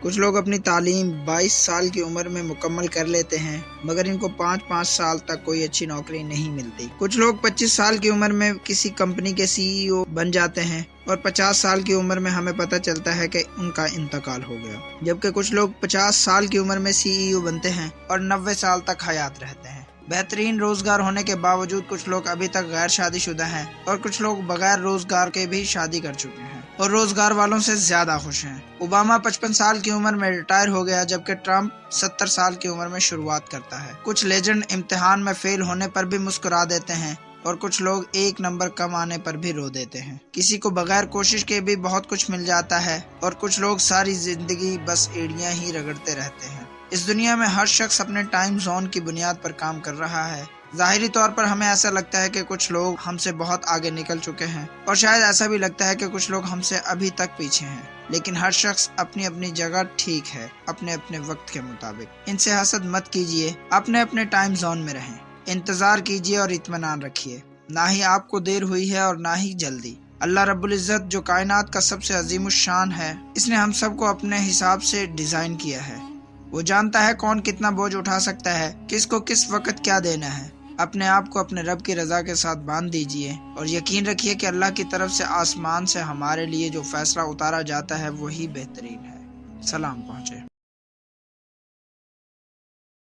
کچھ لوگ اپنی تعلیم 22 سال کی عمر میں مکمل کر لیتے ہیں مگر ان کو 5 سال تک کوئی اچھی نوکری نہیں ملتی۔ کچھ لوگ 25 سال کی عمر میں کسی کمپنی کے CEO بن جاتے ہیں اور 50 سال کی عمر میں ہمیں پتہ چلتا ہے کہ ان کا انتقال ہو گیا، جبکہ کچھ لوگ 50 سال کی عمر میں CEO بنتے ہیں اور 90 سال تک حیات رہتے ہیں۔ بہترین روزگار ہونے کے باوجود کچھ لوگ ابھی تک غیر شادی شدہ ہیں اور کچھ لوگ بغیر روزگار کے بھی شادی کر چکے ہیں اور روزگار والوں سے زیادہ خوش ہیں۔ اوباما 55 سال کی عمر میں ریٹائر ہو گیا جبکہ ٹرمپ 70 سال کی عمر میں شروعات کرتا ہے۔ کچھ لیجنڈ امتحان میں فیل ہونے پر بھی مسکرا دیتے ہیں اور کچھ لوگ 1 نمبر کم آنے پر بھی رو دیتے ہیں۔ کسی کو بغیر کوشش کے بھی بہت کچھ مل جاتا ہے اور کچھ لوگ ساری زندگی بس ایڑیاں ہی رگڑتے رہتے ہیں۔ اس دنیا میں ہر شخص اپنے ٹائم زون کی بنیاد پر کام کر رہا ہے۔ ظاہری طور پر ہمیں ایسا لگتا ہے کہ کچھ لوگ ہم سے بہت آگے نکل چکے ہیں اور شاید ایسا بھی لگتا ہے کہ کچھ لوگ ہم سے ابھی تک پیچھے ہیں، لیکن ہر شخص اپنی اپنی جگہ ٹھیک ہے، اپنے اپنے وقت کے مطابق۔ ان سے حسد مت کیجیے، اپنے اپنے ٹائم زون میں رہیں، انتظار کیجیے اور اطمینان رکھیے۔ نہ ہی آپ کو دیر ہوئی ہے اور نہ ہی جلدی۔ اللہ رب العزت جو کائنات کا سب سے عظیم الشان ہے، اس نے ہم سب کو اپنے حساب سے ڈیزائن کیا ہے۔ وہ جانتا ہے کون کتنا بوجھ اٹھا سکتا ہے، کس کو کس وقت کیا دینا ہے۔ اپنے آپ کو اپنے رب کی رضا کے ساتھ باندھ دیجئے اور یقین رکھیے کہ اللہ کی طرف سے آسمان سے ہمارے لیے جو فیصلہ اتارا جاتا ہے وہی بہترین ہے۔ سلام پہنچے۔